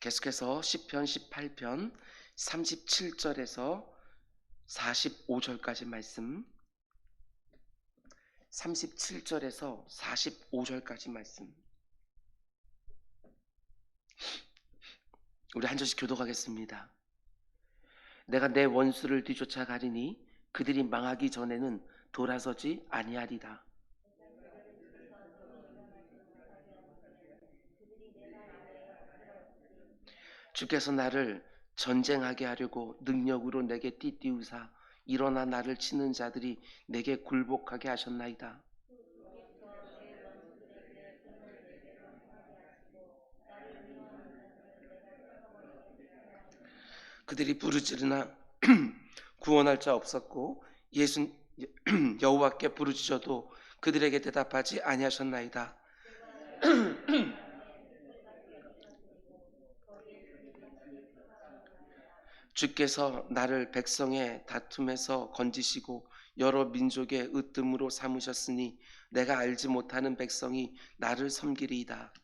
계속해서 시편 18편 37절에서 45절까지 말씀, 37절에서 45절까지 말씀, 우리 한 절씩 교독하겠습니다. 내가 내 원수를 뒤쫓아가리니 그들이 망하기 전에는 돌아서지 아니하리라. 주께서 나를 전쟁하게 하려고 능력으로 내게 띠띠우사 일어나 나를 치는 자들이 내게 굴복하게 하셨나이다. 그들이 부르짖으나 구원할 자 없었고 예수 여호와께 부르짖어도 그들에게 대답하지 아니하셨나이다. 주께서 나를 백성의 다툼에서 건지시고 여러 민족의 으뜸으로 삼으셨으니 내가 알지 못하는 백성이 나를 섬기리이다.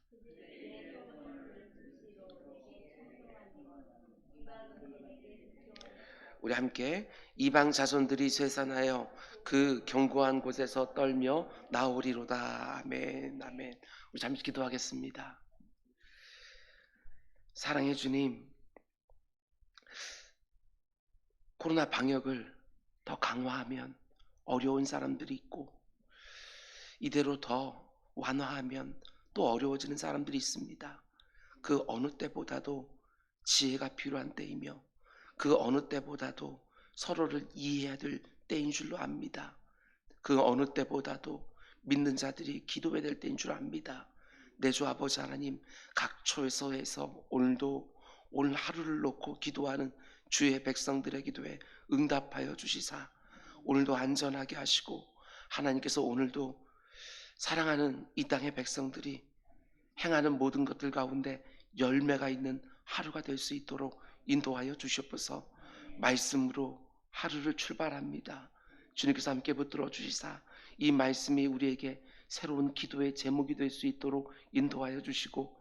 우리 함께 이방 자손들이 쇠산하여 그 견고한 곳에서 떨며 나오리로다. 아멘, 아멘. 우리 잠시 기도하겠습니다. 사랑해 주님, 코로나 방역을 더 강화하면 어려운 사람들이 있고 이대로 더 완화하면 또 어려워지는 사람들이 있습니다. 그 어느 때보다도 지혜가 필요한 때이며 그 어느 때보다도 서로를 이해해야 될 때인 줄로 압니다. 그 어느 때보다도 믿는 자들이 기도해야 될 때인 줄 압니다. 내 주 아버지 하나님, 각 초소에서 오늘도 오늘 하루를 놓고 기도하는 주의 백성들의 기도에 응답하여 주시사 오늘도 안전하게 하시고 하나님께서 오늘도 사랑하는 이 땅의 백성들이 행하는 모든 것들 가운데 열매가 있는 하루가 될 수 있도록 인도하여 주시옵소서. 말씀으로 하루를 출발합니다. 주님께서 함께 붙들어 주시사 이 말씀이 우리에게 새로운 기도의 제목이 될 수 있도록 인도하여 주시고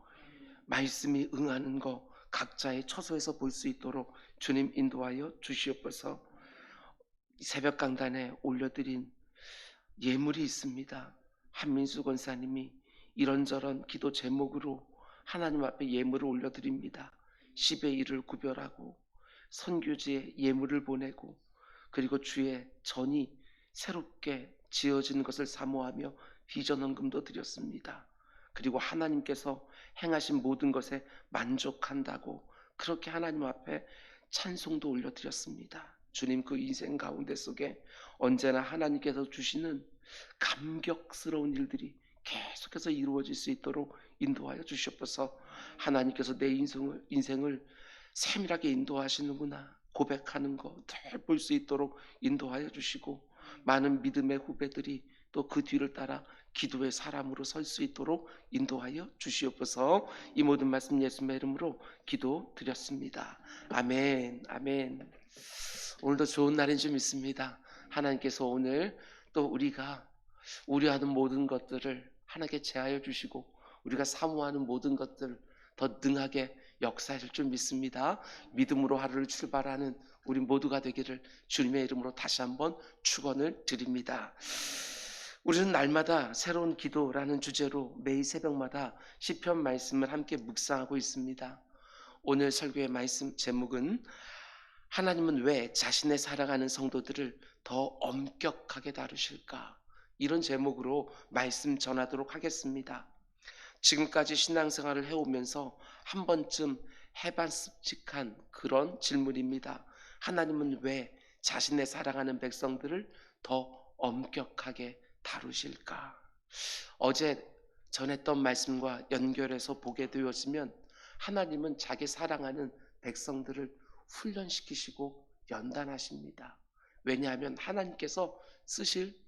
말씀이 응하는 것 각자의 처소에서 볼 수 있도록 주님 인도하여 주시옵소서. 새벽 강단에 올려드린 예물이 있습니다. 한민수 권사님이 이런저런 기도 제목으로 하나님 앞에 예물을 올려드립니다. 10의 1을 구별하고 선교지에 예물을 보내고 그리고 주의 전이 새롭게 지어지는 것을 사모하며 비전헌금도 드렸습니다. 그리고 하나님께서 행하신 모든 것에 만족한다고 그렇게 하나님 앞에 찬송도 올려드렸습니다. 주님, 그 인생 가운데 속에 언제나 하나님께서 주시는 감격스러운 일들이 계속해서 이루어질 수 있도록 인도하여 주시옵소서. 하나님께서 내 인생을 세밀하게 인도하시는구나 고백하는 거 늘 볼 수 있도록 인도하여 주시고 많은 믿음의 후배들이 또 그 뒤를 따라 기도의 사람으로 설 수 있도록 인도하여 주시옵소서. 이 모든 말씀 예수님의 이름으로 기도드렸습니다. 아멘, 아멘. 오늘도 좋은 날인 줄 믿습니다. 하나님께서 오늘 또 우리가 우려하는 모든 것들을 하나님께 제하여 주시고 우리가 사모하는 모든 것들 더 능하게 역사하실 줄 믿습니다. 믿음으로 하루를 출발하는 우리 모두가 되기를 주님의 이름으로 다시 한번 축원을 드립니다. 우리는 날마다 새로운 기도라는 주제로 매일 새벽마다 시편 말씀을 함께 묵상하고 있습니다. 오늘 설교의 말씀 제목은 하나님은 왜 자신의 사랑하는 성도들을 더 엄격하게 다루실까? 이런 제목으로 말씀 전하도록 하겠습니다. 지금까지 신앙생활을 해오면서 한 번쯤 해봤습직한 그런 질문입니다. 하나님은 왜 자신의 사랑하는 백성들을 더 엄격하게 다루실까? 어제 전했던 말씀과 연결해서 보게 되었으면 하나님은 자기 사랑하는 백성들을 훈련시키시고 연단하십니다. 왜냐하면 하나님께서 쓰실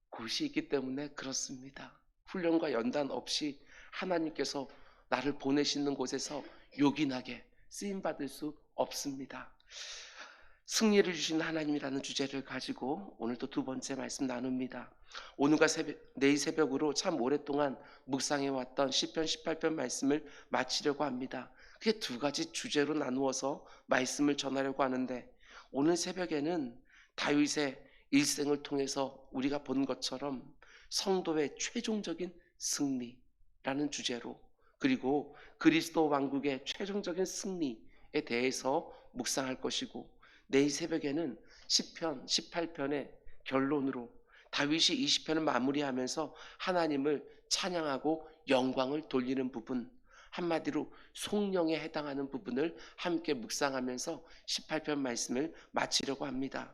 곳이 있기 때문에 그렇습니다. 훈련과 연단 없이 하나님께서 나를 보내시는 곳에서 요긴하게 쓰임받을 수 없습니다. 승리를 주신 하나님이라는 주제를 가지고 오늘 또 두 번째 말씀 나눕니다. 오늘과 내일 새벽으로 참 오랫동안 묵상해왔던 시편 18편 말씀을 마치려고 합니다. 그게 두 가지 주제로 나누어서 말씀을 전하려고 하는데, 오늘 새벽에는 다윗의 일생을 통해서 우리가 본 것처럼 성도의 최종적인 승리라는 주제로, 그리고 그리스도 왕국의 최종적인 승리에 대해서 묵상할 것이고, 내일 새벽에는 시편 18편의 결론으로 다윗이 20편을 마무리하면서 하나님을 찬양하고 영광을 돌리는 부분, 한마디로 송령에 해당하는 부분을 함께 묵상하면서 18편 말씀을 마치려고 합니다.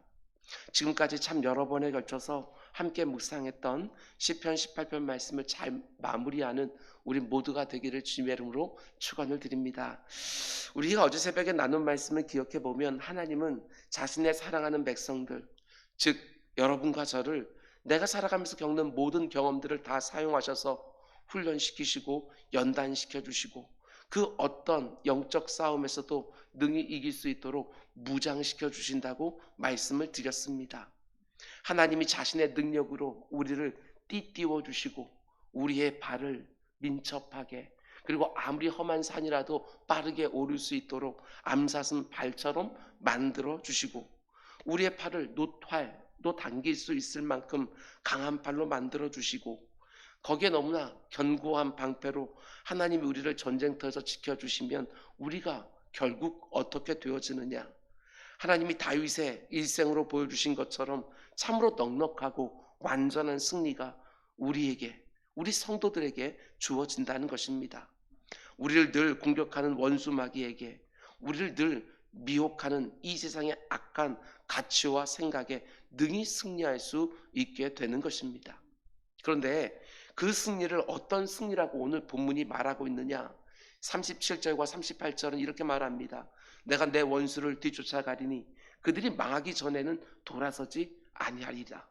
지금까지 참 여러 번에 걸쳐서 함께 묵상했던 시편 18편 말씀을 잘 마무리하는 우리 모두가 되기를 주님의 이름으로 축원을 드립니다. 우리가 어제 새벽에 나눈 말씀을 기억해 보면, 하나님은 자신의 사랑하는 백성들, 즉 여러분과 저를 내가 살아가면서 겪는 모든 경험들을 다 사용하셔서 훈련시키시고 연단시켜 주시고, 그 어떤 영적 싸움에서도 능히 이길 수 있도록 무장시켜 주신다고 말씀을 드렸습니다. 하나님이 자신의 능력으로 우리를 띠띠워 주시고, 우리의 발을 민첩하게, 그리고 아무리 험한 산이라도 빠르게 오를 수 있도록 암사슴 발처럼 만들어 주시고, 우리의 팔을 노탈도 당길 수 있을 만큼 강한 팔로 만들어 주시고, 거기에 너무나 견고한 방패로 하나님이 우리를 전쟁터에서 지켜주시면 우리가 결국 어떻게 되어지느냐, 하나님이 다윗의 일생으로 보여주신 것처럼 참으로 넉넉하고 완전한 승리가 우리에게, 우리 성도들에게 주어진다는 것입니다. 우리를 늘 공격하는 원수 마귀에게, 우리를 늘 미혹하는 이 세상의 악한 가치와 생각에 능히 승리할 수 있게 되는 것입니다. 그런데 그 승리를 어떤 승리라고 오늘 본문이 말하고 있느냐, 37절과 38절은 이렇게 말합니다. 내가 내 원수를 뒤쫓아가리니 그들이 망하기 전에는 돌아서지 아니하리라.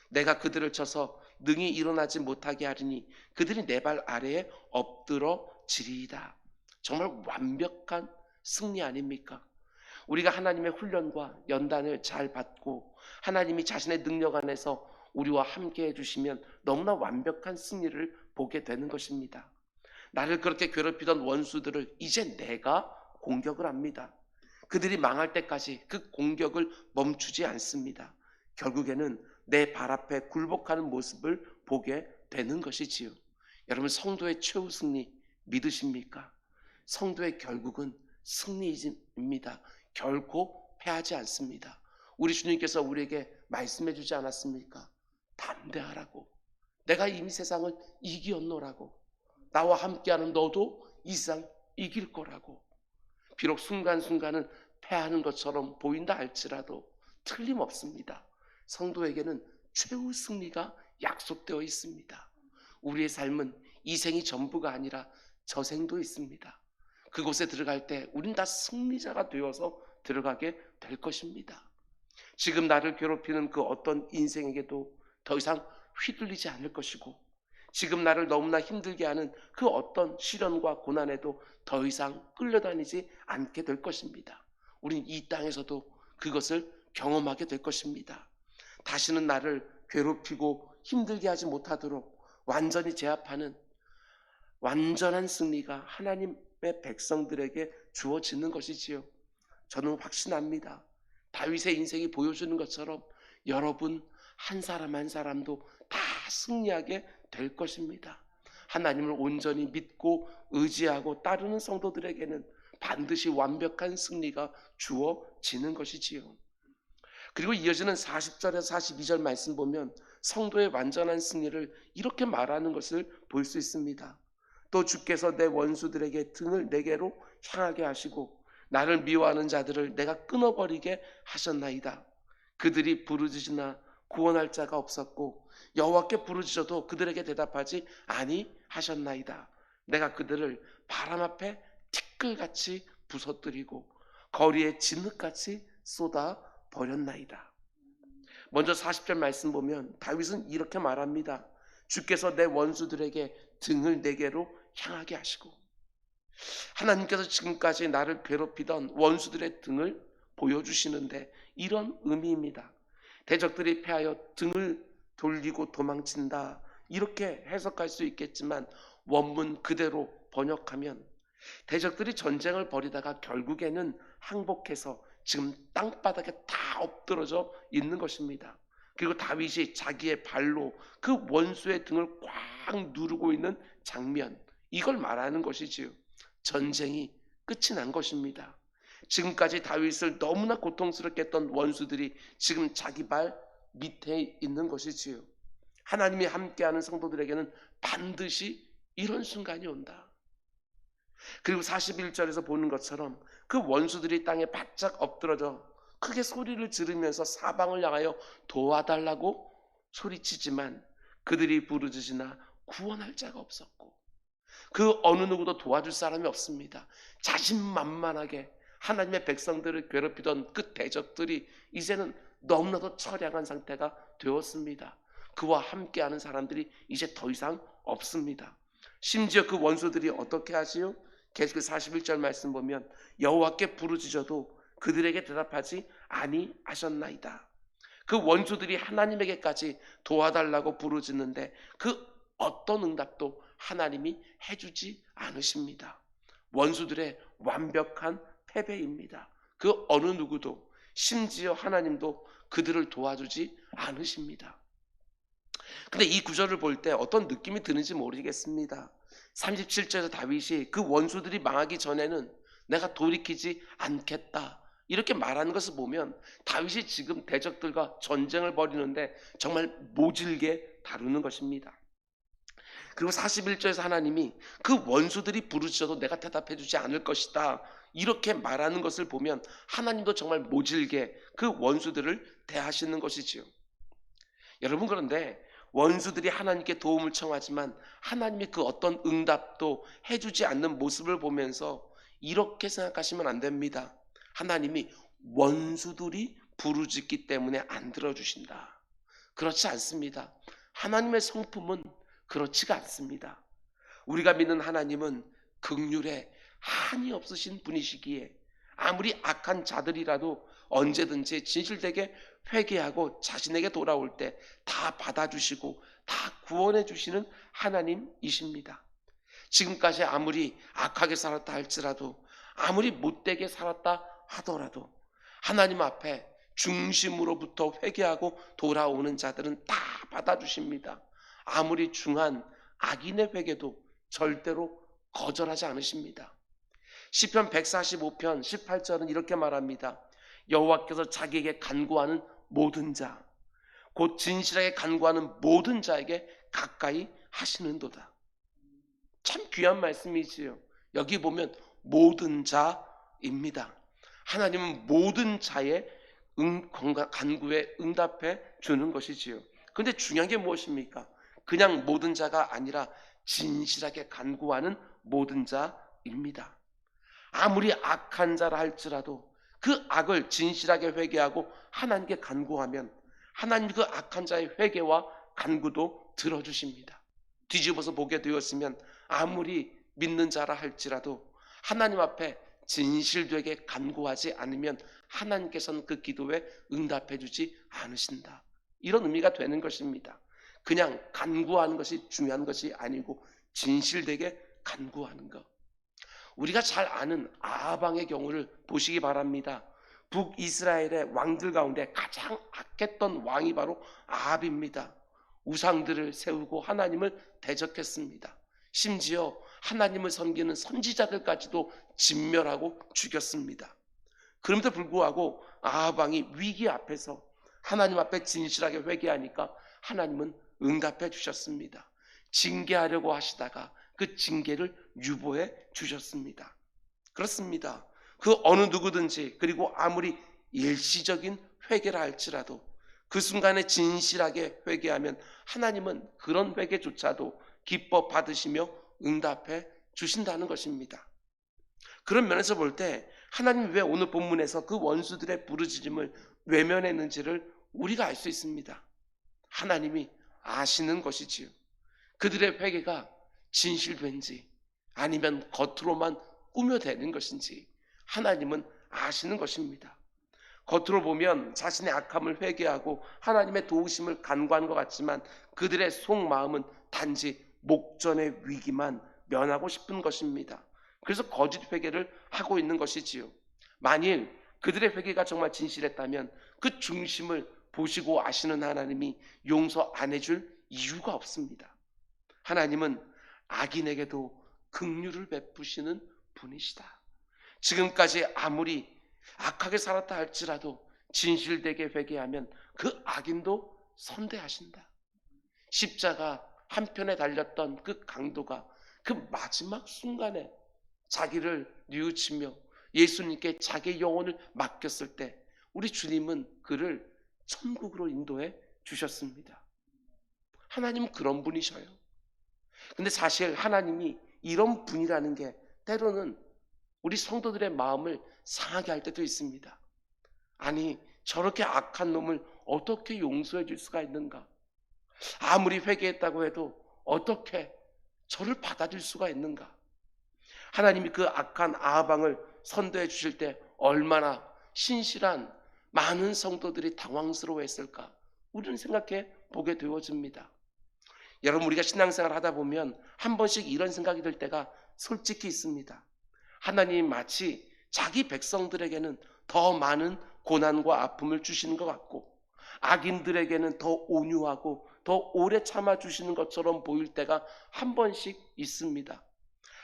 내가 그들을 쳐서 능히 일어나지 못하게 하리니 그들이 내 발 아래에 엎드러지리이다. 정말 완벽한 승리 아닙니까? 우리가 하나님의 훈련과 연단을 잘 받고 하나님이 자신의 능력 안에서 우리와 함께 해주시면 너무나 완벽한 승리를 보게 되는 것입니다. 나를 그렇게 괴롭히던 원수들을 이제 내가 공격을 합니다. 그들이 망할 때까지 그 공격을 멈추지 않습니다. 결국에는 내 발 앞에 굴복하는 모습을 보게 되는 것이지요. 여러분, 성도의 최후 승리 믿으십니까? 성도의 결국은 승리입니다. 결코 패하지 않습니다. 우리 주님께서 우리에게 말씀해 주지 않았습니까? 담대하라고. 내가 이미 세상을 이기었노라고. 나와 함께하는 너도 이 세상 이길 거라고. 비록 순간순간은 패하는 것처럼 보인다 할지라도 틀림없습니다. 성도에게는 최후 승리가 약속되어 있습니다. 우리의 삶은 이 생이 전부가 아니라 저 생도 있습니다. 그곳에 들어갈 때 우린 다 승리자가 되어서 들어가게 될 것입니다. 지금 나를 괴롭히는 그 어떤 인생에게도 더 이상 휘둘리지 않을 것이고, 지금 나를 너무나 힘들게 하는 그 어떤 시련과 고난에도 더 이상 끌려다니지 않게 될 것입니다. 우린 이 땅에서도 그것을 경험하게 될 것입니다. 다시는 나를 괴롭히고 힘들게 하지 못하도록 완전히 제압하는 완전한 승리가 하나님의 백성들에게 주어지는 것이지요. 저는 확신합니다. 다윗의 인생이 보여주는 것처럼 여러분 한 사람 한 사람도 다 승리하게 될 것입니다. 하나님을 온전히 믿고 의지하고 따르는 성도들에게는 반드시 완벽한 승리가 주어지는 것이지요. 그리고 이어지는 40절에서 42절 말씀 보면 성도의 완전한 승리를 이렇게 말하는 것을 볼 수 있습니다. 또 주께서 내 원수들에게 등을 내게로 향하게 하시고 나를 미워하는 자들을 내가 끊어버리게 하셨나이다. 그들이 부르짖으나 구원할 자가 없었고 여호와께 부르짖어도 그들에게 대답하지 아니하셨나이다. 내가 그들을 바람 앞에 티끌같이 부서뜨리고 거리에 진흙같이 쏟아 버렸나이다. 먼저 40절 말씀 보면 다윗은 이렇게 말합니다. 주께서 내 원수들에게 등을 내게로 향하게 하시고, 하나님께서 지금까지 나를 괴롭히던 원수들의 등을 보여주시는데 이런 의미입니다. 대적들이 패하여 등을 돌리고 도망친다, 이렇게 해석할 수 있겠지만 원문 그대로 번역하면 대적들이 전쟁을 벌이다가 결국에는 항복해서 지금 땅바닥에 다 엎드러져 있는 것입니다. 그리고 다윗이 자기의 발로 그 원수의 등을 꽉 누르고 있는 장면, 이걸 말하는 것이지요. 전쟁이 끝이 난 것입니다. 지금까지 다윗을 너무나 고통스럽게 했던 원수들이 지금 자기 발 밑에 있는 것이지요. 하나님이 함께하는 성도들에게는 반드시 이런 순간이 온다. 그리고 41절에서 보는 것처럼 그 원수들이 땅에 바짝 엎드러져 크게 소리를 지르면서 사방을 향하여 도와달라고 소리치지만 그들이 부르짖으나 구원할 자가 없었고 그 어느 누구도 도와줄 사람이 없습니다. 자신만만하게 하나님의 백성들을 괴롭히던 그 대적들이 이제는 너무나도 처량한 상태가 되었습니다. 그와 함께하는 사람들이 이제 더 이상 없습니다. 심지어 그 원수들이 어떻게 하지요? 계속 41절 말씀 보면 여호와께 부르짖어도 그들에게 대답하지 아니하셨나이다. 그 원수들이 하나님에게까지 도와달라고 부르짖는데 그 어떤 응답도 하나님이 해주지 않으십니다. 원수들의 완벽한 패배입니다. 그 어느 누구도, 심지어 하나님도 그들을 도와주지 않으십니다. 근데 이 구절을 볼 때 어떤 느낌이 드는지 모르겠습니다. 37절에서 다윗이 그 원수들이 망하기 전에는 내가 돌이키지 않겠다 이렇게 말하는 것을 보면 다윗이 지금 대적들과 전쟁을 벌이는데 정말 모질게 다루는 것입니다. 그리고 41절에서 하나님이 그 원수들이 부르짖어도 내가 대답해 주지 않을 것이다 이렇게 말하는 것을 보면 하나님도 정말 모질게 그 원수들을 대하시는 것이지요. 여러분, 그런데 원수들이 하나님께 도움을 청하지만 하나님이 그 어떤 응답도 해주지 않는 모습을 보면서 이렇게 생각하시면 안 됩니다. 하나님이 원수들이 부르짖기 때문에 안 들어주신다. 그렇지 않습니다. 하나님의 성품은 그렇지가 않습니다. 우리가 믿는 하나님은 긍휼에 한이 없으신 분이시기에 아무리 악한 자들이라도 언제든지 진실되게 회개하고 자신에게 돌아올 때 다 받아주시고 다 구원해 주시는 하나님이십니다. 지금까지 아무리 악하게 살았다 할지라도 아무리 못되게 살았다 하더라도 하나님 앞에 중심으로부터 회개하고 돌아오는 자들은 다 받아주십니다. 아무리 중한 악인의 회개도 절대로 거절하지 않으십니다. 시편 145편 18절은 이렇게 말합니다. 여호와께서 자기에게 간구하는 모든 자, 곧 진실하게 간구하는 모든 자에게 가까이 하시는도다. 참 귀한 말씀이지요. 여기 보면 모든 자입니다. 하나님은 모든 자의 간구에 응답해 주는 것이지요. 그런데 중요한 게 무엇입니까? 그냥 모든 자가 아니라 진실하게 간구하는 모든 자입니다. 아무리 악한 자라 할지라도 그 악을 진실하게 회개하고 하나님께 간구하면 하나님 그 악한 자의 회개와 간구도 들어주십니다. 뒤집어서 보게 되었으면 아무리 믿는 자라 할지라도 하나님 앞에 진실되게 간구하지 않으면 하나님께서는 그 기도에 응답해 주지 않으신다. 이런 의미가 되는 것입니다. 그냥 간구하는 것이 중요한 것이 아니고 진실되게 간구하는 것. 우리가 잘 아는 아합왕의 경우를 보시기 바랍니다. 북이스라엘의 왕들 가운데 가장 악했던 왕이 바로 아합입니다. 우상들을 세우고 하나님을 대적했습니다. 심지어 하나님을 섬기는 선지자들까지도 진멸하고 죽였습니다. 그럼에도 불구하고 아합 왕이 위기 앞에서 하나님 앞에 진실하게 회개하니까 하나님은 응답해 주셨습니다. 징계하려고 하시다가 그 징계를 유보해 주셨습니다. 그렇습니다. 그 어느 누구든지, 그리고 아무리 일시적인 회개라 할지라도 그 순간에 진실하게 회개하면 하나님은 그런 회개조차도 기뻐 받으시며 응답해 주신다는 것입니다. 그런 면에서 볼 때 하나님이 왜 오늘 본문에서 그 원수들의 부르짖음을 외면했는지를 우리가 알 수 있습니다. 하나님이 아시는 것이지요. 그들의 회개가 진실된지 아니면 겉으로만 꾸며대는 것인지 하나님은 아시는 것입니다. 겉으로 보면 자신의 악함을 회개하고 하나님의 도우심을 간구하는 것 같지만 그들의 속마음은 단지 목전의 위기만 면하고 싶은 것입니다. 그래서 거짓 회개를 하고 있는 것이지요. 만일 그들의 회개가 정말 진실했다면 그 중심을 보시고 아시는 하나님이 용서 안 해줄 이유가 없습니다. 하나님은 악인에게도 긍휼을 베푸시는 분이시다. 지금까지 아무리 악하게 살았다 할지라도 진실되게 회개하면 그 악인도 선대하신다. 십자가 한편에 달렸던 그 강도가 그 마지막 순간에 자기를 뉘우치며 예수님께 자기의 영혼을 맡겼을 때 우리 주님은 그를 천국으로 인도해 주셨습니다. 하나님은 그런 분이셔요. 근데 사실 하나님이 이런 분이라는 게 때로는 우리 성도들의 마음을 상하게 할 때도 있습니다. 아니, 저렇게 악한 놈을 어떻게 용서해 줄 수가 있는가? 아무리 회개했다고 해도 어떻게 저를 받아줄 수가 있는가? 하나님이 그 악한 아하방을 선도해 주실 때 얼마나 신실한 많은 성도들이 당황스러워했을까? 우리는 생각해 보게 되어집니다. 여러분, 우리가 신앙생활 하다 보면 한 번씩 이런 생각이 들 때가 솔직히 있습니다. 하나님이 마치 자기 백성들에게는 더 많은 고난과 아픔을 주시는 것 같고 악인들에게는 더 온유하고 더 오래 참아주시는 것처럼 보일 때가 한 번씩 있습니다.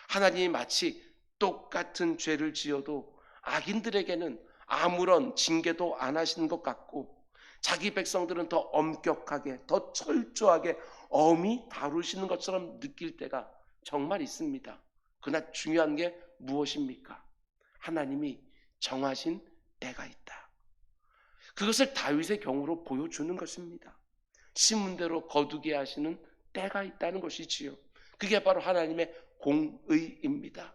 하나님이 마치 똑같은 죄를 지어도 악인들에게는 아무런 징계도 안 하시는 것 같고 자기 백성들은 더 엄격하게 더 철저하게 엄히 다루시는 것처럼 느낄 때가 정말 있습니다. 그러나 중요한 게 무엇입니까? 하나님이 정하신 때가 있다. 그것을 다윗의 경우로 보여주는 것입니다. 신문대로 거두게 하시는 때가 있다는 것이지요. 그게 바로 하나님의 공의입니다.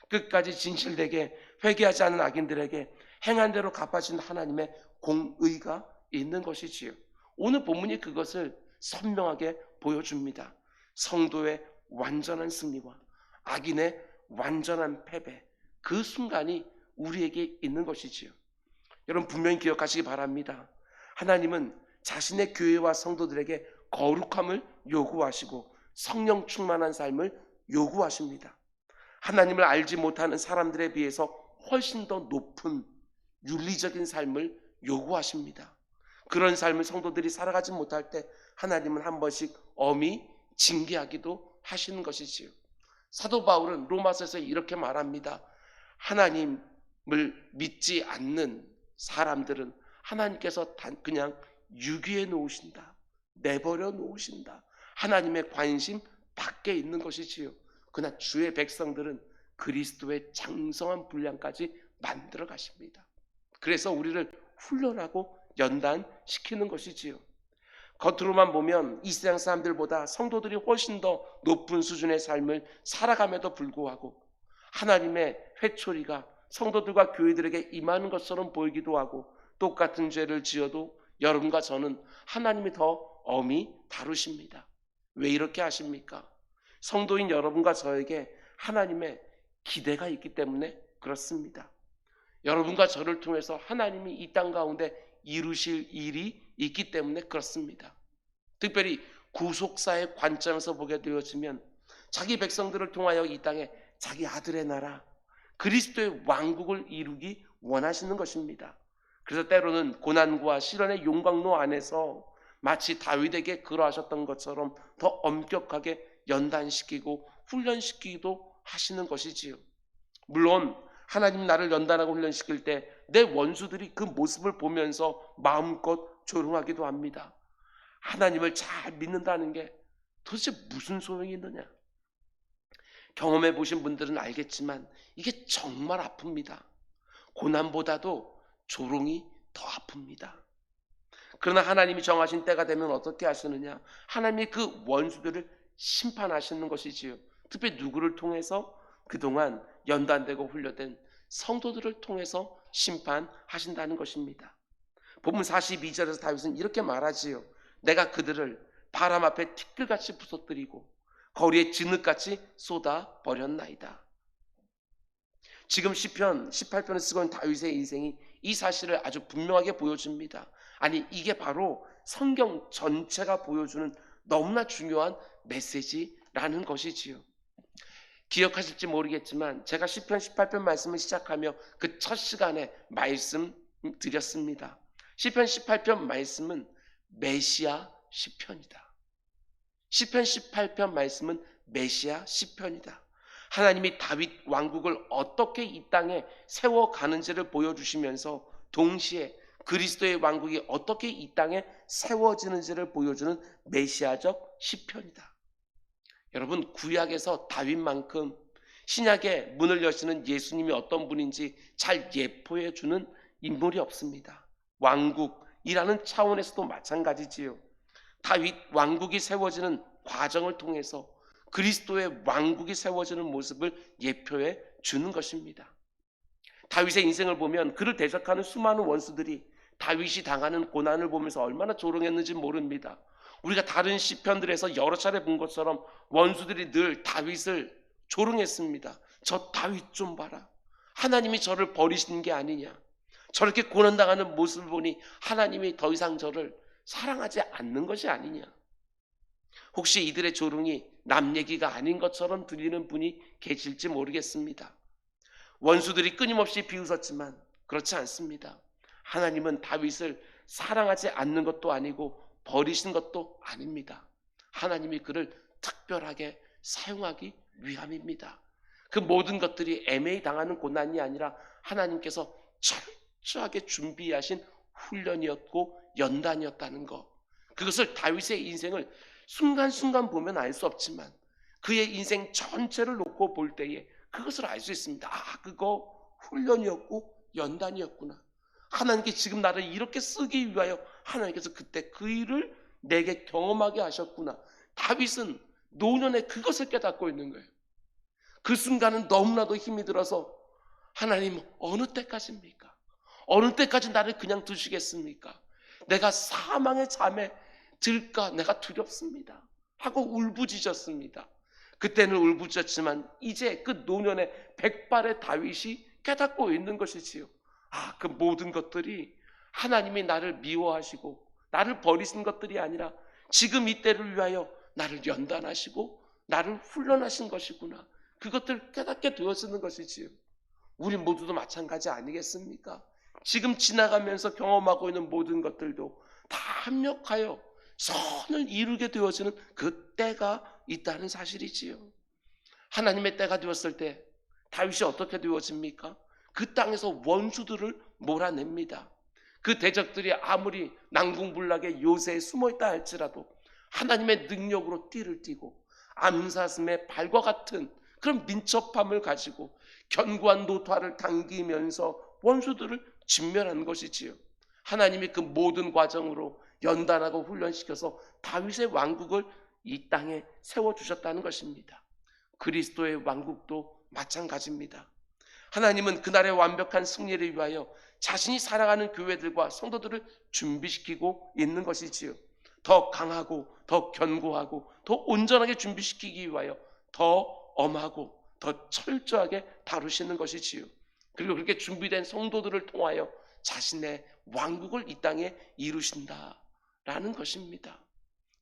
끝까지 진실되게 회개하지 않은 악인들에게 행한 대로 갚아준 하나님의 공의가 있는 것이지요. 오늘 본문이 그것을 선명하게 보여줍니다. 성도의 완전한 승리와 악인의 완전한 패배, 그 순간이 우리에게 있는 것이지요. 여러분, 분명히 기억하시기 바랍니다. 하나님은 자신의 교회와 성도들에게 거룩함을 요구하시고 성령 충만한 삶을 요구하십니다. 하나님을 알지 못하는 사람들에 비해서 훨씬 더 높은 윤리적인 삶을 요구하십니다. 그런 삶을 성도들이 살아가지 못할 때 하나님은 한 번씩 엄히 징계하기도 하시는 것이지요. 사도 바울은 로마서에서 이렇게 말합니다. 하나님을 믿지 않는 사람들은 하나님께서 그냥 유기해 놓으신다. 내버려 놓으신다. 하나님의 관심 밖에 있는 것이지요. 그러나 주의 백성들은 그리스도의 장성한 분량까지 만들어 가십니다. 그래서 우리를 훈련하고 연단시키는 것이지요. 겉으로만 보면 이 세상 사람들보다 성도들이 훨씬 더 높은 수준의 삶을 살아감에도 불구하고 하나님의 회초리가 성도들과 교회들에게 임하는 것처럼 보이기도 하고 똑같은 죄를 지어도 여러분과 저는 하나님이 더 엄히 다루십니다. 왜 이렇게 하십니까? 성도인 여러분과 저에게 하나님의 기대가 있기 때문에 그렇습니다. 여러분과 저를 통해서 하나님이 이 땅 가운데 이루실 일이 있기 때문에 그렇습니다. 특별히 구속사의 관점에서 보게 되어지면 자기 백성들을 통하여 이 땅에 자기 아들의 나라 그리스도의 왕국을 이루기 원하시는 것입니다. 그래서 때로는 고난과 시련의 용광로 안에서 마치 다윗에게 그러하셨던 것처럼 더 엄격하게 연단시키고 훈련시키기도 하시는 것이지요. 물론 하나님 나를 연단하고 훈련시킬 때 내 원수들이 그 모습을 보면서 마음껏 조롱하기도 합니다. 하나님을 잘 믿는다는 게 도대체 무슨 소용이 있느냐? 경험해 보신 분들은 알겠지만 이게 정말 아픕니다. 고난보다도 조롱이 더 아픕니다. 그러나 하나님이 정하신 때가 되면 어떻게 하시느냐? 하나님이 그 원수들을 심판하시는 것이지요. 특별히 누구를 통해서? 그동안 연단되고 훈련된 성도들을 통해서 심판하신다는 것입니다. 본문 42절에서 다윗은 이렇게 말하지요. 내가 그들을 바람 앞에 티끌같이 부서뜨리고 거리에 진흙같이 쏟아 버렸나이다. 지금 시편 18편을 쓰고 있는 다윗의 인생이 이 사실을 아주 분명하게 보여줍니다. 아니, 이게 바로 성경 전체가 보여주는 너무나 중요한 메시지라는 것이지요. 기억하실지 모르겠지만 제가 시편 18편 말씀을 시작하며 그 첫 시간에 말씀 드렸습니다. 시편 18편 말씀은 메시아 시편이다. 시편 18편 말씀은 메시아 시편이다. 하나님이 다윗 왕국을 어떻게 이 땅에 세워가는지를 보여주시면서 동시에 그리스도의 왕국이 어떻게 이 땅에 세워지는지를 보여주는 메시아적 시편이다. 여러분, 구약에서 다윗만큼 신약의 문을 여시는 예수님이 어떤 분인지 잘 예포해 주는 인물이 없습니다. 왕국이라는 차원에서도 마찬가지지요. 다윗 왕국이 세워지는 과정을 통해서 그리스도의 왕국이 세워지는 모습을 예표해 주는 것입니다. 다윗의 인생을 보면 그를 대적하는 수많은 원수들이 다윗이 당하는 고난을 보면서 얼마나 조롱했는지 모릅니다. 우리가 다른 시편들에서 여러 차례 본 것처럼 원수들이 늘 다윗을 조롱했습니다. 저 다윗 좀 봐라. 하나님이 저를 버리시는 게 아니냐. 저렇게 고난당하는 모습을 보니 하나님이 더 이상 저를 사랑하지 않는 것이 아니냐. 혹시 이들의 조롱이 남 얘기가 아닌 것처럼 들리는 분이 계실지 모르겠습니다. 원수들이 끊임없이 비웃었지만 그렇지 않습니다. 하나님은 다윗을 사랑하지 않는 것도 아니고 버리신 것도 아닙니다. 하나님이 그를 특별하게 사용하기 위함입니다. 그 모든 것들이 애매히 당하는 고난이 아니라 하나님께서 철저하게 준비하신 훈련이었고 연단이었다는 것. 그것을 다윗의 인생을 순간순간 보면 알 수 없지만 그의 인생 전체를 놓고 볼 때에 그것을 알 수 있습니다. 아, 그거 훈련이었고 연단이었구나. 하나님께 지금 나를 이렇게 쓰기 위하여 하나님께서 그때 그 일을 내게 경험하게 하셨구나. 다윗은 노년에 그것을 깨닫고 있는 거예요. 그 순간은 너무나도 힘이 들어서 하나님 어느 때까지입니까? 어느 때까지 나를 그냥 두시겠습니까? 내가 사망의 잠에 들까 내가 두렵습니다 하고 울부짖었습니다. 그때는 울부짖었지만 이제 그 노년의 백발의 다윗이 깨닫고 있는 것이지요. 아, 그 모든 것들이 하나님이 나를 미워하시고 나를 버리신 것들이 아니라 지금 이때를 위하여 나를 연단하시고 나를 훈련하신 것이구나. 그것들 깨닫게 되어지는 것이지요. 우리 모두도 마찬가지 아니겠습니까? 지금 지나가면서 경험하고 있는 모든 것들도 다 합력하여 선을 이루게 되어지는 그 때가 있다는 사실이지요. 하나님의 때가 되었을 때 다윗이 어떻게 되어집니까? 그 땅에서 원수들을 몰아냅니다. 그 대적들이 아무리 난궁불락의 요새에 숨어있다 할지라도 하나님의 능력으로 띠를 띠고 암사슴의 발과 같은 그런 민첩함을 가지고 견고한 노타를 당기면서 원수들을 진멸하는 것이지요. 하나님이 그 모든 과정으로 연단하고 훈련시켜서 다윗의 왕국을 이 땅에 세워주셨다는 것입니다. 그리스도의 왕국도 마찬가지입니다. 하나님은 그날의 완벽한 승리를 위하여 자신이 사랑하는 교회들과 성도들을 준비시키고 있는 것이지요. 더 강하고 더 견고하고 더 온전하게 준비시키기 위하여 더 엄하고 더 철저하게 다루시는 것이지요. 그리고 그렇게 준비된 성도들을 통하여 자신의 왕국을 이 땅에 이루신다라는 것입니다.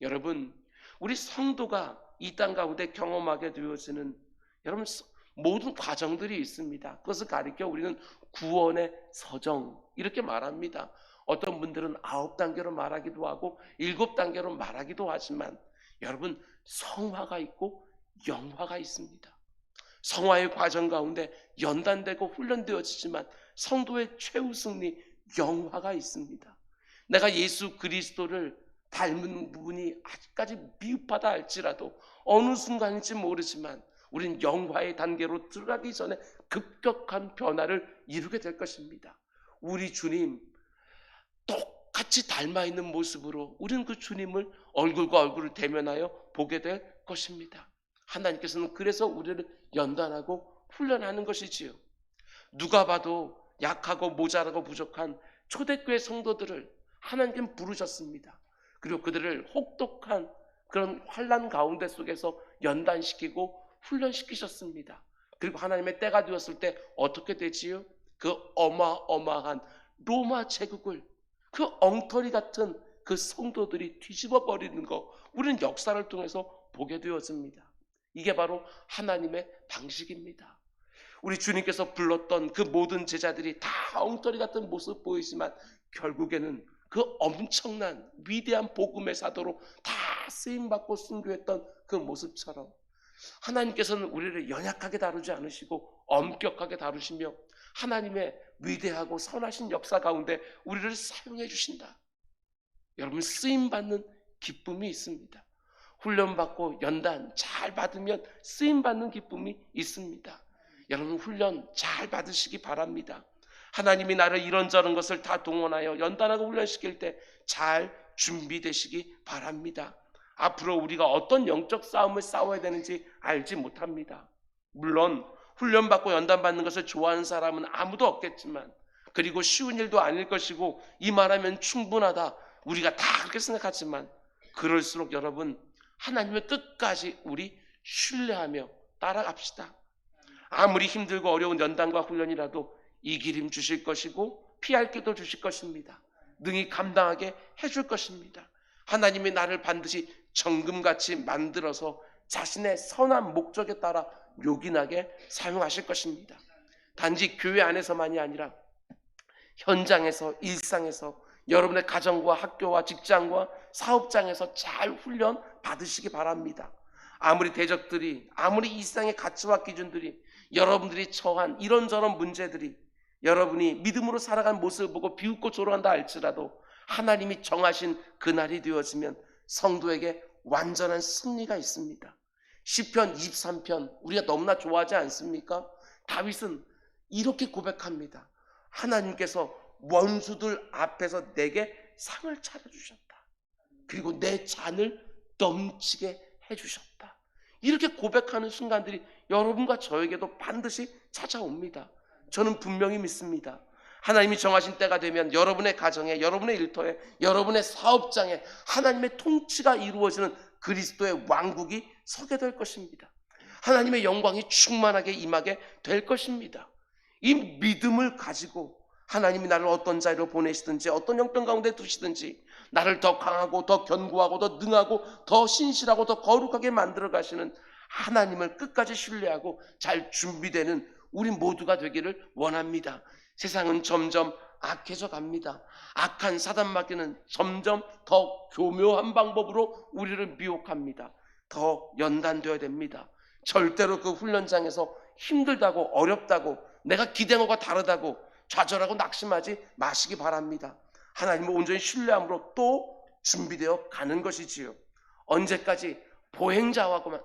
여러분, 우리 성도가 이 땅 가운데 경험하게 되어지는 여러분 모든 과정들이 있습니다. 그것을 가리켜 우리는 구원의 서정 이렇게 말합니다. 어떤 분들은 9단계로 말하기도 하고 7단계로 말하기도 하지만 여러분 성화가 있고 영화가 있습니다. 성화의 과정 가운데 연단되고 훈련되어지지만 성도의 최후 승리 영화가 있습니다. 내가 예수 그리스도를 닮은 부분이 아직까지 미흡하다 할지라도 어느 순간인지 모르지만 우린 영화의 단계로 들어가기 전에 급격한 변화를 이루게 될 것입니다. 우리 주님 똑같이 닮아있는 모습으로 우리는 그 주님을 얼굴과 얼굴을 대면하여 보게 될 것입니다. 하나님께서는 그래서 우리를 연단하고 훈련하는 것이지요. 누가 봐도 약하고 모자라고 부족한 초대교회 성도들을 하나님께는 부르셨습니다. 그리고 그들을 혹독한 그런 환난 가운데 속에서 연단시키고 훈련시키셨습니다. 그리고 하나님의 때가 되었을 때 어떻게 되지요? 그 어마어마한 로마 제국을 그 엉터리 같은 그 성도들이 뒤집어 버리는 거 우리는 역사를 통해서 보게 되었습니다. 이게 바로 하나님의 방식입니다. 우리 주님께서 불렀던 그 모든 제자들이 다 엉터리 같은 모습 보이지만 결국에는 그 엄청난 위대한 복음의 사도로 다 쓰임받고 순교했던 그 모습처럼 하나님께서는 우리를 연약하게 다루지 않으시고 엄격하게 다루시며 하나님의 위대하고 선하신 역사 가운데 우리를 사용해 주신다. 여러분, 쓰임받는 기쁨이 있습니다. 훈련받고 연단 잘 받으면 쓰임받는 기쁨이 있습니다. 여러분, 훈련 잘 받으시기 바랍니다. 하나님이 나를 이런저런 것을 다 동원하여 연단하고 훈련시킬 때 잘 준비되시기 바랍니다. 앞으로 우리가 어떤 영적 싸움을 싸워야 되는지 알지 못합니다. 물론 훈련받고 연단받는 것을 좋아하는 사람은 아무도 없겠지만, 그리고 쉬운 일도 아닐 것이고 이 말하면 충분하다, 우리가 다 그렇게 생각하지만, 그럴수록 여러분, 하나님을 끝까지 우리 신뢰하며 따라갑시다. 아무리 힘들고 어려운 연단과 훈련이라도 이길 힘 주실 것이고 피할 길도 주실 것입니다. 능히 감당하게 해줄 것입니다. 하나님이 나를 반드시 정금같이 만들어서 자신의 선한 목적에 따라 요긴하게 사용하실 것입니다. 단지 교회 안에서만이 아니라 현장에서, 일상에서, 여러분의 가정과 학교와 직장과 사업장에서 잘 훈련 받으시기 바랍니다. 아무리 대적들이, 아무리 일상의 가치와 기준들이, 여러분들이 처한 이런저런 문제들이 여러분이 믿음으로 살아가는 모습을 보고 비웃고 조롱한다 할지라도 하나님이 정하신 그날이 되어지면 성도에게 완전한 승리가 있습니다. 시편 23편 우리가 너무나 좋아하지 않습니까? 다윗은 이렇게 고백합니다. 하나님께서 원수들 앞에서 내게 상을 차려주셨다. 그리고 내 잔을 넘치게 해주셨다. 이렇게 고백하는 순간들이 여러분과 저에게도 반드시 찾아옵니다. 저는 분명히 믿습니다. 하나님이 정하신 때가 되면 여러분의 가정에, 여러분의 일터에, 여러분의 사업장에 하나님의 통치가 이루어지는 그리스도의 왕국이 서게 될 것입니다. 하나님의 영광이 충만하게 임하게 될 것입니다. 이 믿음을 가지고 하나님이 나를 어떤 자리로 보내시든지 어떤 형편 가운데 두시든지 나를 더 강하고 더 견고하고 더 능하고 더 신실하고 더 거룩하게 만들어 가시는 하나님을 끝까지 신뢰하고 잘 준비되는 우리 모두가 되기를 원합니다. 세상은 점점 악해져 갑니다. 악한 사단마귀는 점점 더 교묘한 방법으로 우리를 미혹합니다. 더 연단되어야 됩니다. 절대로 그 훈련장에서 힘들다고, 어렵다고, 내가 기대한 것과 다르다고 좌절하고 낙심하지 마시기 바랍니다. 하나님을 온전히 신뢰함으로 또 준비되어 가는 것이지요. 언제까지 보행자와만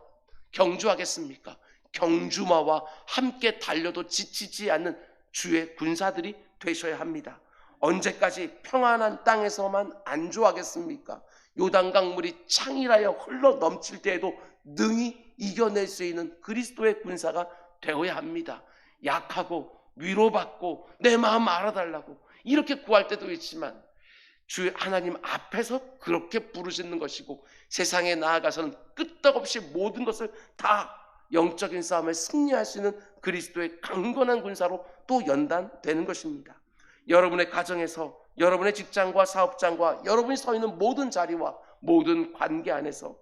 경주하겠습니까? 경주마와 함께 달려도 지치지 않는 주의 군사들이 되셔야 합니다. 언제까지 평안한 땅에서만 안주하겠습니까? 요단강 물이 창이라여 흘러 넘칠 때에도 능히 이겨낼 수 있는 그리스도의 군사가 되어야 합니다. 약하고 위로받고 내 마음 알아달라고 이렇게 구할 때도 있지만 주 하나님 앞에서 그렇게 부르시는 것이고 세상에 나아가서는 끄떡없이 모든 것을 다 영적인 싸움에 승리할 수 있는 그리스도의 강건한 군사로 또 연단되는 것입니다. 여러분의 가정에서, 여러분의 직장과 사업장과 여러분이 서 있는 모든 자리와 모든 관계 안에서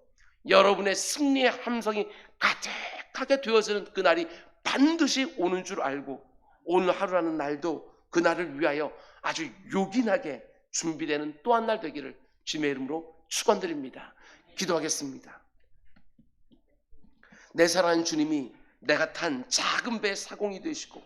여러분의 승리의 함성이 가득하게 되어지는 그날이 반드시 오는 줄 알고 오늘 하루라는 날도 그날을 위하여 아주 요긴하게 준비되는 또 한 날 되기를 주님의 이름으로 축원드립니다. 기도하겠습니다. 내 사랑하는 주님이 내가 탄 작은 배의 사공이 되시고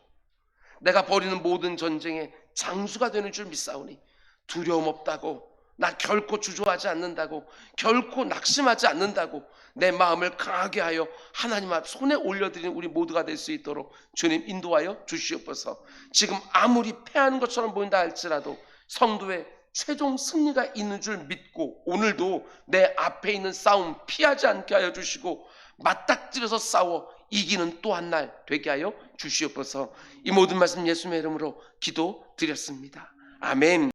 내가 벌이는 모든 전쟁의 장수가 되는 줄 믿사오니 두려움 없다고, 나 결코 주저하지 않는다고, 결코 낙심하지 않는다고 내 마음을 강하게 하여 하나님 앞 손에 올려드리는 우리 모두가 될 수 있도록 주님 인도하여 주시옵소서. 지금 아무리 패하는 것처럼 보인다 할지라도 성도의 최종 승리가 있는 줄 믿고 오늘도 내 앞에 있는 싸움 피하지 않게 하여 주시고 맞닥뜨려서 싸워 이기는 또 한 날 되게 하여 주시옵소서. 이 모든 말씀 예수님의 이름으로 기도드렸습니다. 아멘.